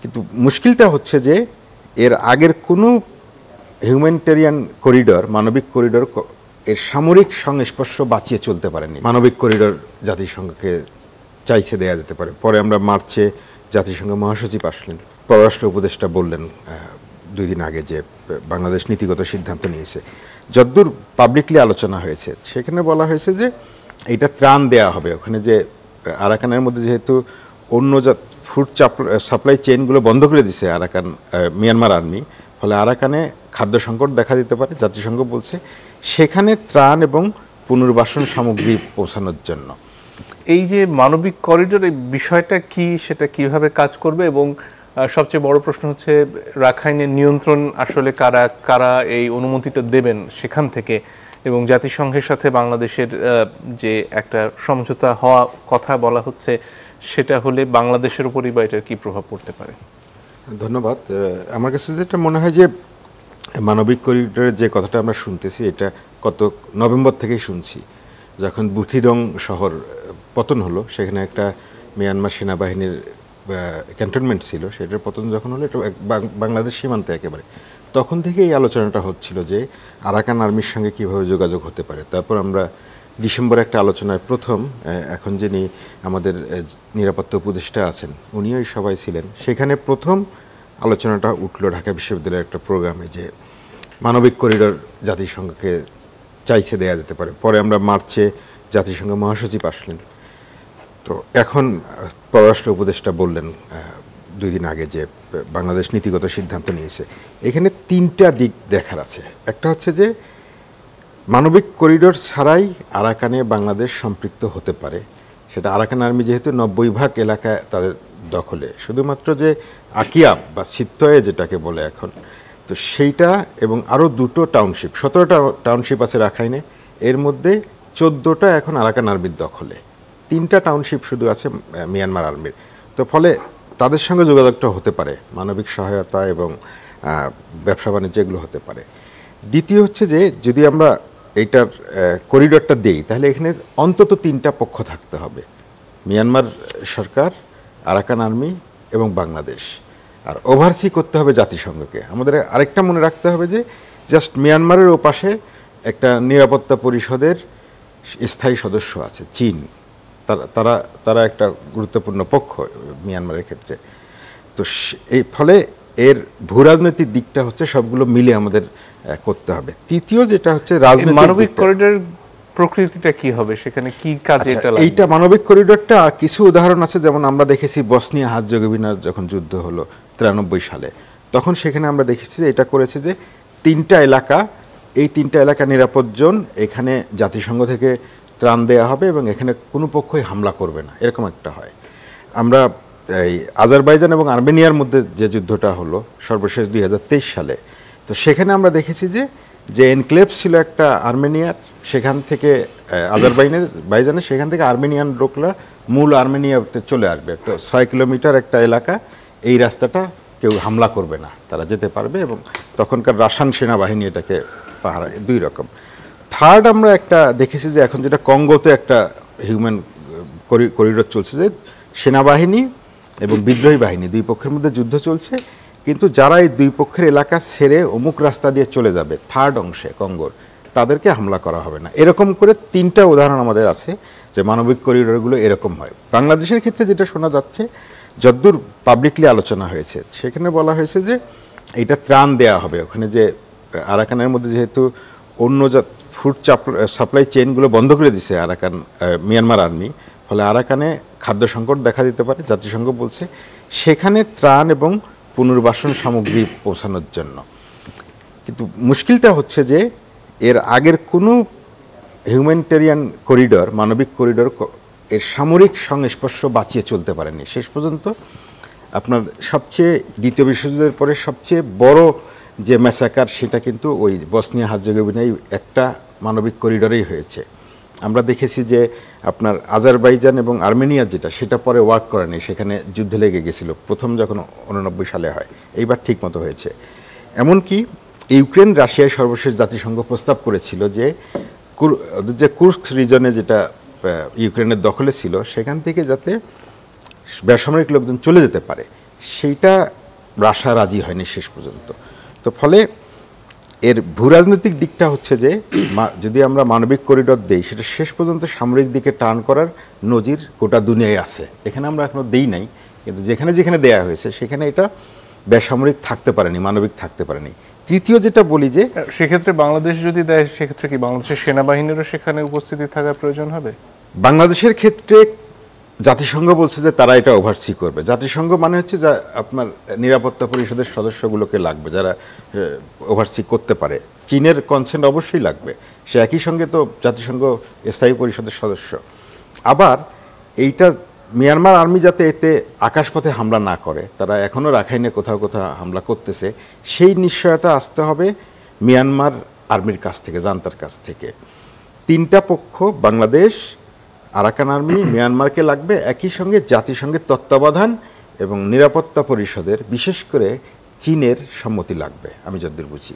কিন্তু মুশকিলটা হচ্ছে যে এর আগের কোনো হিউম্যানিটেরিয়ান করিডর, মানবিক করিডর এর সামরিক সংস্পর্শ বাঁচিয়ে চলতে পারেনি। মানবিক করিডর জাতিসংঘকে চাইছে দেয়া যেতে পারে। পরে আমরা মার্চে জাতিসংঘ মহাসচিব আসলেন, পররাষ্ট্র উপদেষ্টা বললেন 2 দিন আগে যে বাংলাদেশ নীতিগত সিদ্ধান্ত নিয়েছে। যদ্দূর পাবলিকলি আলোচনা হয়েছে সেখানে বলা হয়েছে যে এটা ত্রাণ দেয়া হবে। ওখানে যে আরাকানের মধ্যে যেহেতু অন্য ফুড সাপ্লাই চেইনগুলো বন্ধ করে দিছে আরাকান মিয়ানমার আর্মি, ফলে আরাকানে খাদ্য সংকট দেখা দিতে পারে। জাতিসংঘ বলছে সেখানে ত্রাণ এবং পুনর্বাসন সামগ্রী পৌঁছানোর জন্য। এই যে মানবিক করিডোর এই বিষয়টা কি, সেটা কিভাবে কাজ করবে, এবং সবচেয়ে বড় প্রশ্ন হচ্ছে রাখাইনের নিয়ন্ত্রণ আসলে কারা কারা এই অনুমতিটা দেবেন সেখান থেকে, এবং জাতিসংঘের সাথে বাংলাদেশের যে একটা সমঝোতা হওয়া কথা বলা হচ্ছে সেটা হলে বাংলাদেশের উপরই বা এটার কী প্রভাব পড়তে পারে? ধন্যবাদ। আমার কাছে যেটা মনে হয় যে মানবিক করিডোরের যে কথাটা আমরা শুনতেছি এটা গত নভেম্বর থেকেই শুনছি। যখন বুথিডং শহর পতন হলো, সেখানে একটা মিয়ানমার সেনাবাহিনীর ক্যান্টনমেন্ট ছিল, সেটার পতন যখন হলো এটা বাংলাদেশ সীমান্তে একেবারে, তখন থেকে এই আলোচনাটা হচ্ছিল যে আরাকান আর্মির সঙ্গে কীভাবে যোগাযোগ হতে পারে। তারপর আমরা ডিসেম্বরে একটা আলোচনায় প্রথম, এখন যিনি আমাদের নিরাপত্তা উপদেষ্টা আছেন উনিও এই সবাই ছিলেন, সেখানে প্রথম আলোচনাটা উঠলো ঢাকা বিশ্ববিদ্যালয়ের একটা প্রোগ্রামে যে মানবিক করিডর জাতিসংঘকে চাইছে দেয়া যেতে পারে। পরে আমরা মার্চে জাতিসংঘ মহাসচিব আসলেন, তো এখন পররাষ্ট্র উপদেষ্টা বললেন 2 দিন আগে যে বাংলাদেশ নীতিগত সিদ্ধান্ত নিয়েছে। এখানে 3টা দিক দেখার আছে। একটা হচ্ছে যে মানবিক করিডোর ছাড়াই আরাকানে বাংলাদেশ সম্পৃক্ত হতে পারে। সেটা আরাকান আর্মি যেহেতু 90% এলাকায় তাদের দখলে, শুধুমাত্র যে আকিয়াব বা সিত্তয়ে যেটাকে বলে এখন, তো সেইটা এবং আরও 2টো টাউনশিপ, 17টা টাউনশিপ আছে রাখাইনে, এর মধ্যে 14টা এখন আরাকান আর্মির দখলে, 3টা টাউনশিপ শুধু আছে মিয়ানমার আর্মির। তো ফলে তাদের সঙ্গে যোগাযোগটা হতে পারে, মানবিক সহায়তা এবং ব্যবসা বাণিজ্য এগুলো হতে পারে। দ্বিতীয় হচ্ছে যে যদি আমরা এইটার করিডোরটা দেই তাহলে এখানে অন্তত 3টা পক্ষ থাকতে হবে, মিয়ানমার সরকার, আরাকান আর্মি এবং বাংলাদেশ। আর ওভারসি করতে হবে জাতিসংঘকে। আমাদের আরেকটা মনে রাখতে হবে যে জাস্ট মিয়ানমারের ওপাশে একটা নিরাপত্তা পরিষদের স্থায়ী সদস্য আছে চীন, তারা একটা গুরুত্বপূর্ণ পক্ষ মিয়ানমারের ক্ষেত্রে। তো এই ফলে এর ভূরাজনৈতিক দিকটা হচ্ছে সবগুলো মিলে আমাদের করতে হবে। তৃতীয় যেটা হচ্ছে রাজনৈতিক মানবিক করিডোর প্রকৃতিটা কি হবে, সেখানে কি কাজে এটা লাগবে? এইটা মানবিক করিডোরটা কিছু উদাহরণ আছে, যেমন আমরা দেখেছি বসনিয়া হার্জেগোভিনা যখন যুদ্ধ হলো 93 সালে, তখন সেখানে আমরা দেখেছি যে এটা করেছে যে 3টা এলাকা, এই 3টা এলাকা নিরাপদ জোন, এখানে জাতিসংঘ থেকে ত্রাণ দেয়া হবে এবং এখানে কোনো পক্ষই হামলা করবে না, এরকম একটা হয়। আমরা এই আজারবাইজান এবং আর্মেনিয়ার মধ্যে যে যুদ্ধটা হলো সর্বশেষ 2023 সালে, তো সেখানে আমরা দেখেছি যে এনক্লেভ ছিল একটা আর্মেনিয়ার, সেখান থেকে আজারবাইজানের, সেখান থেকে আর্মেনিয়ান লোকরা মূল আর্মেনিয়াতে চলে আসবে। তো 6 কিলোমিটার একটা এলাকা, এই রাস্তাটা কেউ হামলা করবে না, তারা যেতে পারবে, এবং তখনকার রাশিয়ান সেনাবাহিনী এটাকে পাহারা। 2 রকম। থার্ড আমরা একটা দেখেছি যে এখন যেটা কঙ্গোতে একটা হিউম্যান করিডোর চলছে, যে সেনাবাহিনী এবং বিদ্রোহী বাহিনী 2 পক্ষের মধ্যে যুদ্ধ চলছে, কিন্তু যারা এই 2 পক্ষের এলাকা ছেড়ে অমুক রাস্তা দিয়ে চলে যাবে থার্ড অংশে কঙ্গোর, তাদেরকে হামলা করা হবে না। এরকম করে 3টা উদাহরণ আমাদের আছে যে মানবিক করিডোরগুলো এরকম হয়। বাংলাদেশের ক্ষেত্রে যেটা শোনা যাচ্ছে, যদ্দূর পাবলিকলি আলোচনা হয়েছে সেখানে বলা হয়েছে যে এটা ত্রাণ দেয়া হবে। ওখানে যে আরাকানের মধ্যে যেহেতু অন্য ফুড সাপ্লাই চেইনগুলো বন্ধ করে দিছে আরাকান মিয়ানমার আর্মি, ফলে আরাকানে খাদ্য সংকট দেখা দিতে পারে। জাতিসংঘ বলছে সেখানে ত্রাণ এবং পুনর্বাসন সামগ্রী পৌঁছানোর জন্য। কিন্তু মুশকিলটা হচ্ছে যে এর আগের কোনো হিউম্যানিটেরিয়ান করিডর, মানবিক করিডর এর সামরিক সংস্পর্শ বাঁচিয়ে চলতে পারেনি শেষ পর্যন্ত। আপনার সবচেয়ে দ্বিতীয় বিশ্বযুদ্ধের পরে সবচেয়ে বড় যে ম্যাসাকার, সেটা কিন্তু ওই বসনিয়া হার্জেগোভিনায় একটা মানবিক করিডরেই হয়েছে। আমরা দেখেছি যে আপনার আজারবাইজান এবং আর্মেনিয়া যেটা, সেটা পরে ওয়ার্ক করেনি, সেখানে যুদ্ধ লেগে গেছিল প্রথম যখন 89 সালে হয়, এইবার ঠিক মতো হয়েছে। এমনকি ইউক্রেন রাশিয়ায় সর্বশেষ জাতিসংঘ প্রস্তাব করেছিল যে কুর্স্ক রিজনে যেটা ইউক্রেনের দখলে ছিল, সেখান থেকে যাতে বেসামরিক লোকজন চলে যেতে পারে সেইটা রাশা রাজি হয়নি শেষ পর্যন্ত। তো ফলে এর ভূরাজনৈতিক দিকটা হচ্ছে যে যদি আমরা মানবিক করিডর দেই, সেটা শেষ পর্যন্ত সামরিক দিকে টার্ন করার নজির গোটা দুনিয়ায় আছে। এখানে আমরা এখনো দেই নাই, কিন্তু যেখানে যেখানে দেয়া হয়েছে সেখানে এটা বেসামরিক থাকতে পারেনি, মানবিক থাকতে পারেনি। তৃতীয় যেটা বলি যে সেক্ষেত্রে বাংলাদেশ যদি দেয়, সেক্ষেত্রে কি বাংলাদেশের সেনাবাহিনীরও সেখানে উপস্থিতি থাকার প্রয়োজন হবে? বাংলাদেশের ক্ষেত্রে জাতিসংঘ বলছে যে তারা এটা ওভারসি করবে। জাতিসংঘ মানে হচ্ছে যে আপনার নিরাপত্তা পরিষদের সদস্যগুলোকে লাগবে যারা ওভারসি করতে পারে। চীনের কনসেন্ট অবশ্যই লাগবে, সে একই সঙ্গে তো জাতিসংঘ স্থায়ী পরিষদের সদস্য। আবার এইটা মিয়ানমার আর্মি যাতে এতে আকাশপথে হামলা না করে, তারা এখনও রাখাইনে কোথাও কোথাও হামলা করতেছে, সেই নিশ্চয়তা আসতে হবে মিয়ানমার আর্মির কাছ থেকে, জান্তার কাছ থেকে। তিনটা পক্ষ, বাংলাদেশ, আরাকান আর্মি, মিয়ানমারকে লাগবে, একই সঙ্গে জাতিসংঘের তত্ত্বাবধান এবং নিরাপত্তা পরিষদের বিশেষ করে চীনের সম্মতি লাগবে, আমি যতদূর বুঝি।